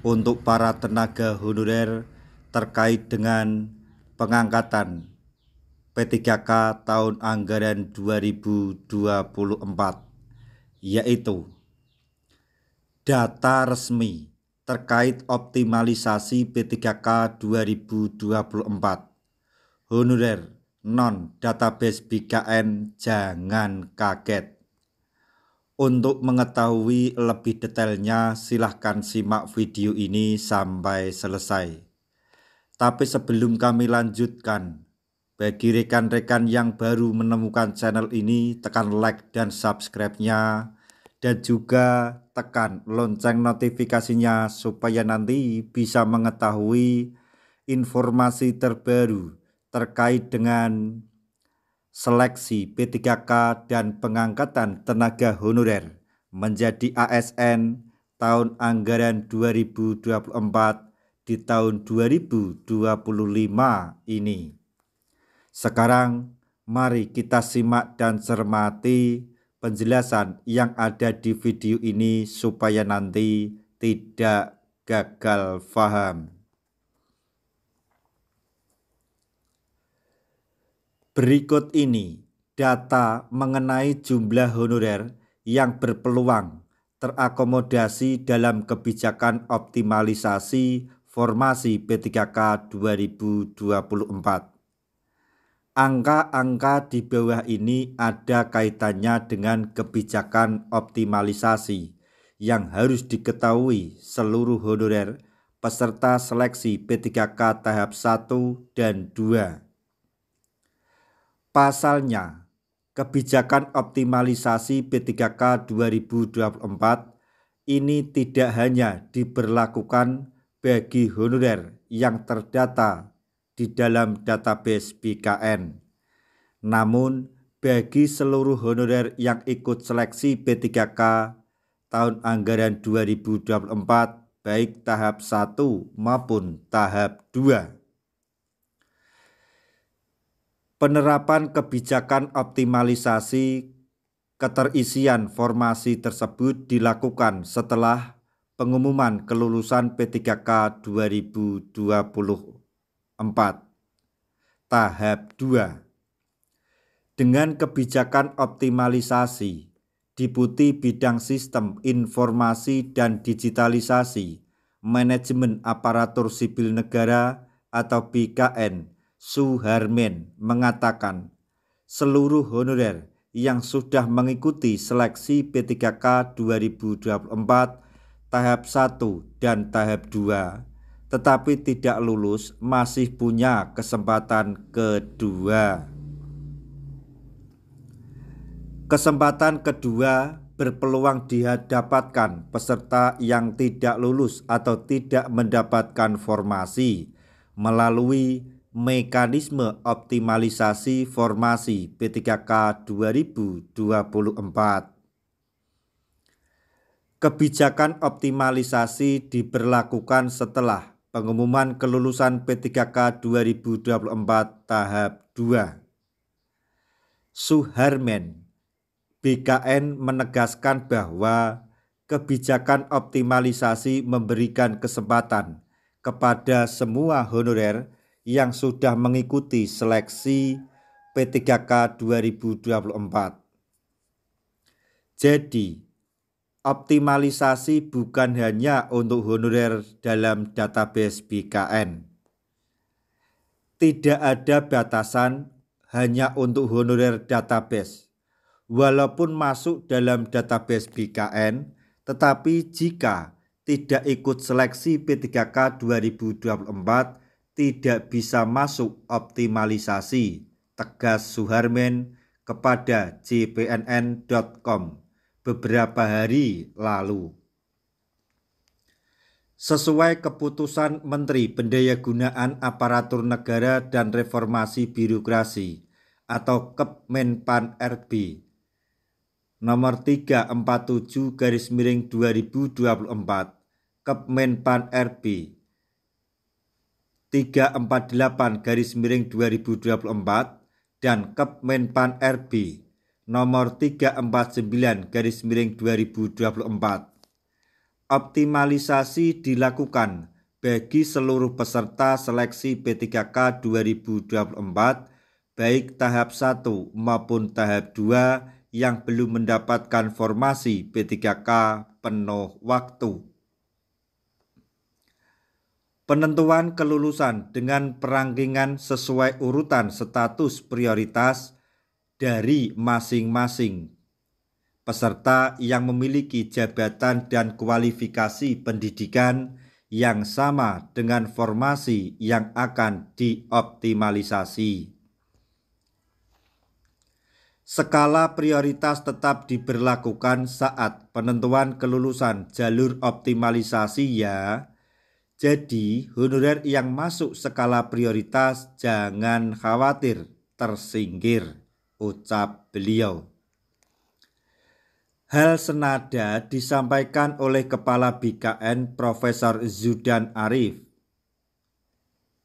untuk para tenaga honorer terkait dengan pengangkatan P3K tahun anggaran 2024, yaitu data resmi terkait optimalisasi P3K 2024. Honorer non-database BKN jangan kaget. Untuk mengetahui lebih detailnya, silahkan simak video ini sampai selesai. Tapi sebelum kami lanjutkan, bagi rekan-rekan yang baru menemukan channel ini, tekan like dan subscribe-nya, dan juga tekan lonceng notifikasinya supaya nanti bisa mengetahui informasi terbaru terkait dengan seleksi P3K dan pengangkatan tenaga honorer menjadi ASN tahun anggaran 2024 di tahun 2025 ini. Sekarang mari kita simak dan cermati penjelasan yang ada di video ini supaya nanti tidak gagal paham. Berikut ini data mengenai jumlah honorer yang berpeluang terakomodasi dalam kebijakan optimalisasi formasi P3K 2024. Angka-angka di bawah ini ada kaitannya dengan kebijakan optimalisasi yang harus diketahui seluruh honorer peserta seleksi P3K tahap 1 dan 2. Pasalnya, kebijakan optimalisasi P3K 2024 ini tidak hanya diberlakukan bagi honorer yang terdata di dalam database BKN, namun bagi seluruh honorer yang ikut seleksi P3K tahun anggaran 2024 baik tahap 1 maupun tahap 2. Penerapan kebijakan optimalisasi keterisian formasi tersebut dilakukan setelah pengumuman kelulusan P3K 2024 tahap 2. Dengan kebijakan optimalisasi Deputi Bidang Sistem Informasi dan Digitalisasi Manajemen Aparatur Sipil Negara atau BKN Suharmen mengatakan seluruh honorer yang sudah mengikuti seleksi P3K 2024 tahap 1 dan tahap 2 tetapi tidak lulus masih punya kesempatan kedua. Kesempatan kedua berpeluang didapatkan peserta yang tidak lulus atau tidak mendapatkan formasi melalui mekanisme optimalisasi formasi P3K 2024. Kebijakan optimalisasi diberlakukan setelah pengumuman kelulusan P3K 2024 tahap 2. Suharmen, BKN menegaskan bahwa kebijakan optimalisasi memberikan kesempatan kepada semua honorer yang sudah mengikuti seleksi P3K 2024. Jadi, optimalisasi bukan hanya untuk honorer dalam database BKN. Tidak ada batasan hanya untuk honorer database. Walaupun masuk dalam database BKN, tetapi jika tidak ikut seleksi P3K 2024, tidak bisa masuk optimalisasi, tegas Suharmen kepada jpnn.com beberapa hari lalu. Sesuai keputusan Menteri Pendayagunaan Aparatur Negara dan Reformasi Birokrasi atau Kemenpan RB nomor 347/2024, Kemenpan RB 348/2024 dan Kemenpan RB nomor 349/2024 Optimalisasi dilakukan bagi seluruh peserta seleksi P3K 2024 baik tahap 1 maupun tahap 2 yang belum mendapatkan formasi P3K penuh waktu. Penentuan kelulusan dengan perangkingan sesuai urutan status prioritas dari masing-masing peserta yang memiliki jabatan dan kualifikasi pendidikan yang sama dengan formasi yang akan dioptimalisasi. Skala prioritas tetap diberlakukan saat penentuan kelulusan jalur optimalisasi ya. Jadi, honorer yang masuk skala prioritas jangan khawatir tersingkir, ucap beliau. Hal senada disampaikan oleh Kepala BKN Profesor Zudan Arif.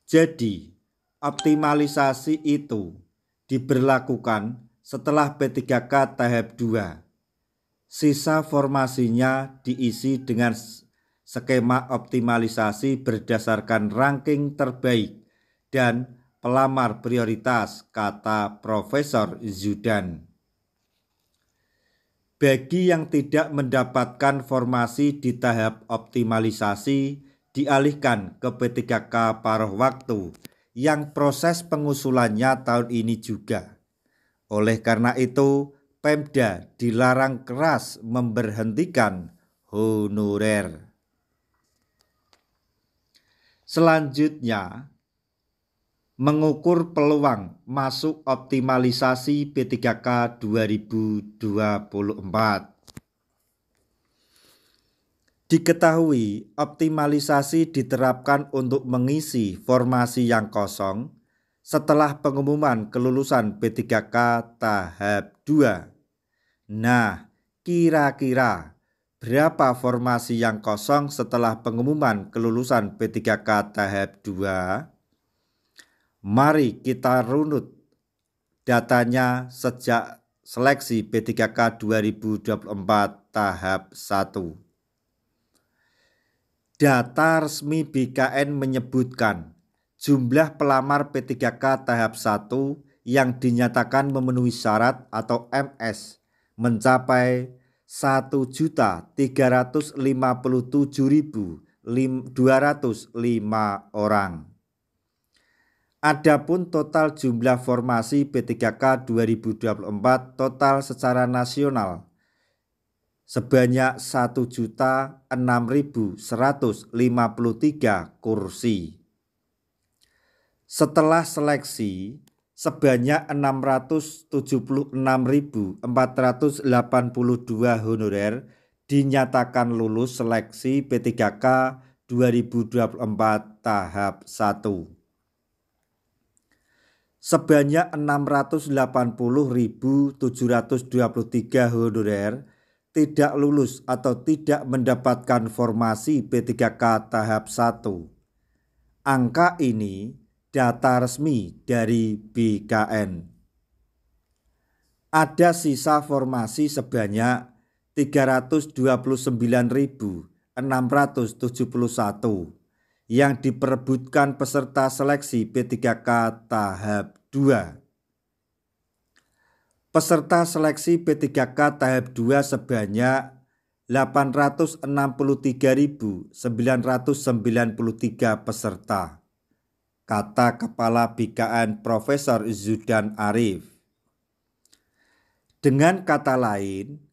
Jadi, optimalisasi itu diberlakukan setelah P3K tahap 2. Sisa formasinya diisi dengan skema optimalisasi berdasarkan ranking terbaik dan pelamar prioritas, kata Profesor Zudan. Bagi yang tidak mendapatkan formasi di tahap optimalisasi, dialihkan ke P3K paruh waktu yang proses pengusulannya tahun ini juga. Oleh karena itu, Pemda dilarang keras memberhentikan honorer. Selanjutnya, mengukur peluang masuk optimalisasi P3K 2024. Diketahui, optimalisasi diterapkan untuk mengisi formasi yang kosong setelah pengumuman kelulusan P3K tahap 2. Nah, kira-kira berapa formasi yang kosong setelah pengumuman kelulusan P3K tahap 2? Mari kita runut datanya sejak seleksi P3K 2024 tahap 1. Data resmi BKN menyebutkan jumlah pelamar P3K tahap 1 yang dinyatakan memenuhi syarat atau MS mencapai 1.357.205 orang. Adapun total jumlah formasi P3K 2024 total secara nasional sebanyak 1.006.153 kursi. Setelah seleksi, sebanyak 676.482 honorer dinyatakan lulus seleksi P3K 2024 tahap 1. Sebanyak 680.723 honorer tidak lulus atau tidak mendapatkan formasi P3K tahap 1. Angka ini data resmi dari BKN. Ada sisa formasi sebanyak 329.671 yang diperebutkan peserta seleksi P3K tahap 2. Peserta seleksi P3K tahap 2 sebanyak 863.993 peserta, kata Kepala BKN Profesor Zudan Arif. Dengan kata lain,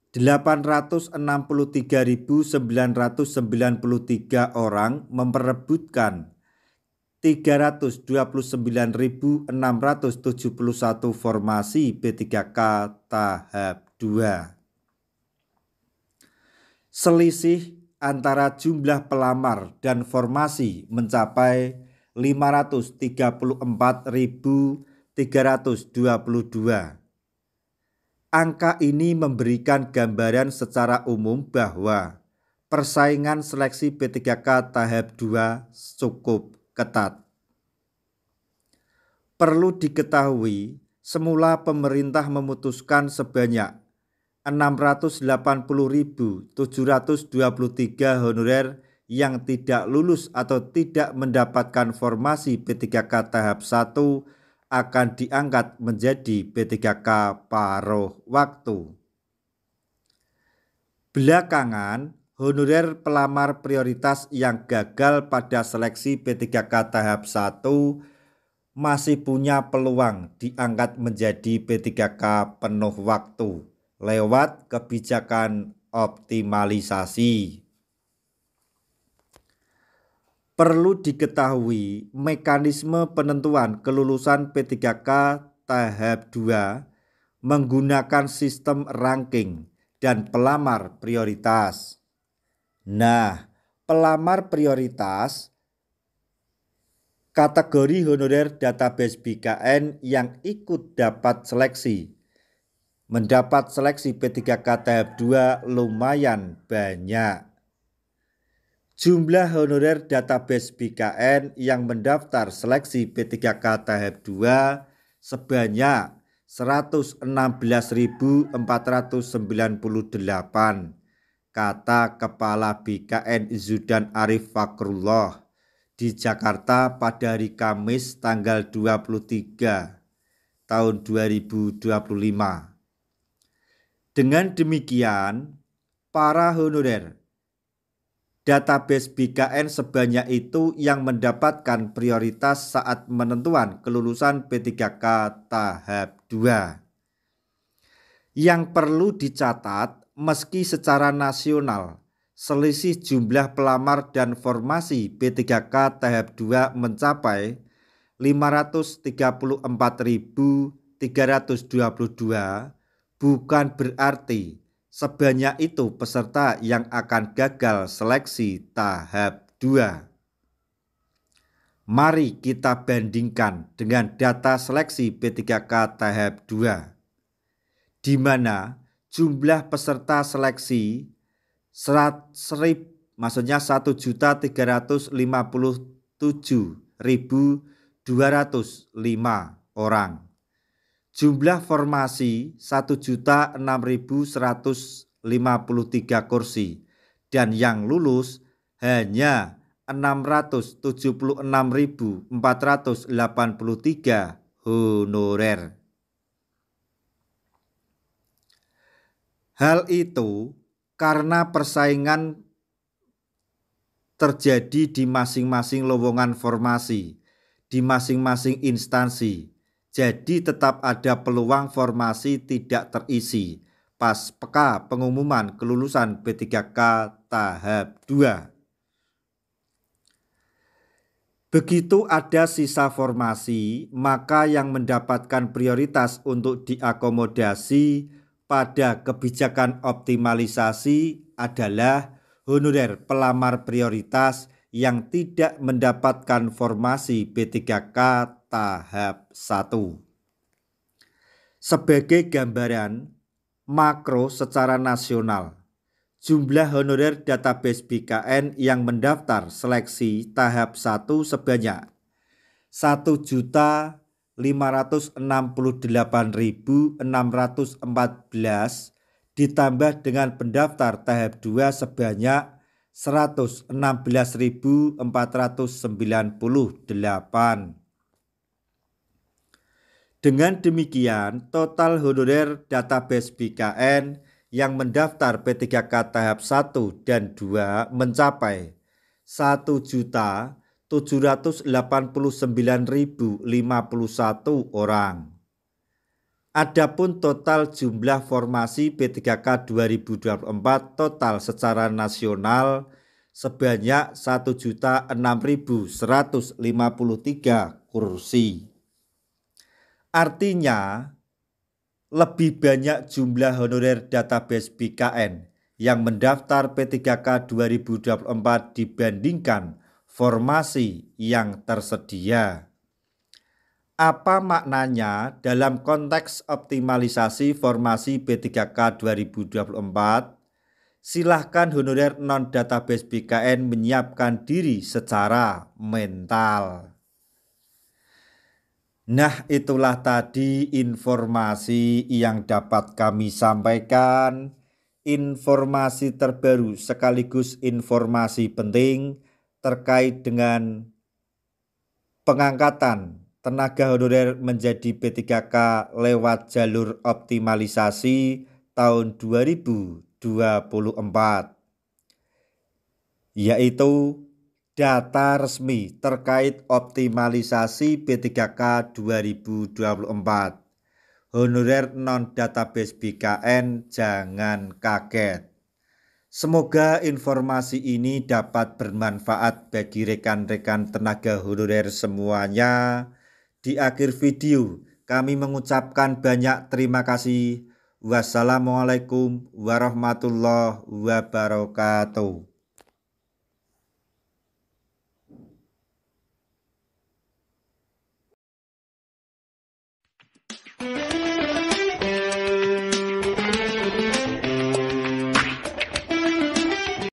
863.993 orang memperebutkan 329.671 formasi P3K tahap 2. Selisih antara jumlah pelamar dan formasi mencapai 534.322. Angka ini memberikan gambaran secara umum bahwa persaingan seleksi P3K tahap 2 cukup ketat. Perlu diketahui, semula pemerintah memutuskan sebanyak 680.723 honorer yang tidak lulus atau tidak mendapatkan formasi P3K tahap 1 akan diangkat menjadi P3K paruh waktu. Belakangan, honorer pelamar prioritas yang gagal pada seleksi P3K tahap 1 masih punya peluang diangkat menjadi P3K penuh waktu lewat kebijakan optimalisasi. Perlu diketahui, mekanisme penentuan kelulusan P3K tahap 2 menggunakan sistem ranking dan pelamar prioritas. Nah, pelamar prioritas kategori honorer database BKN yang ikut dapat seleksi. Mendapat seleksi P3K tahap 2 lumayan banyak. Jumlah honorer database BKN yang mendaftar seleksi P3K tahap 2 sebanyak 116.498, kata Kepala BKN Zudan Arif Fakrullah di Jakarta pada hari Kamis tanggal 23 tahun 2025. Dengan demikian, para honorer database BKN sebanyak itu yang mendapatkan prioritas saat menentuan kelulusan P3K tahap 2. Yang perlu dicatat, meski secara nasional selisih jumlah pelamar dan formasi P3K tahap 2 mencapai 534.322, bukan berarti sebanyak itu peserta yang akan gagal seleksi tahap 2. Mari kita bandingkan dengan data seleksi P3K tahap 2, di mana jumlah peserta seleksi 1.357.205 orang. Jumlah formasi 1.006.153 kursi dan yang lulus hanya 676.483 honorer. Hal itu karena persaingan terjadi di masing-masing lowongan formasi, di masing-masing instansi. Jadi tetap ada peluang formasi tidak terisi pasca pengumuman kelulusan P3K tahap 2. Begitu ada sisa formasi, maka yang mendapatkan prioritas untuk diakomodasi pada kebijakan optimalisasi adalah honorer pelamar prioritas yang tidak mendapatkan formasi P3K tahap 1. Sebagai gambaran makro secara nasional, jumlah honorer database BKN yang mendaftar seleksi tahap 1 sebanyak 1.568.614 ditambah dengan pendaftar tahap 2 sebanyak 116.498. Dengan demikian, total honorer database BKN yang mendaftar P3K tahap 1 dan 2 mencapai 1.789.051 orang. Adapun total jumlah formasi P3K 2024 total secara nasional sebanyak 1.006.153 kursi. Artinya, lebih banyak jumlah honorer database BKN yang mendaftar P3K 2024 dibandingkan formasi yang tersedia. Apa maknanya dalam konteks optimalisasi formasi P3K 2024? Silahkan honorer non-database BKN menyiapkan diri secara mental. Nah, itulah tadi informasi yang dapat kami sampaikan. Informasi terbaru sekaligus informasi penting terkait dengan pengangkatan tenaga honorer menjadi P3K lewat jalur optimalisasi tahun 2024, yaitu data resmi terkait optimalisasi P3K 2024. Honorer non-database BKN, jangan kaget. Semoga informasi ini dapat bermanfaat bagi rekan-rekan tenaga honorer semuanya. Di akhir video, kami mengucapkan banyak terima kasih. Wassalamualaikum warahmatullahi wabarakatuh.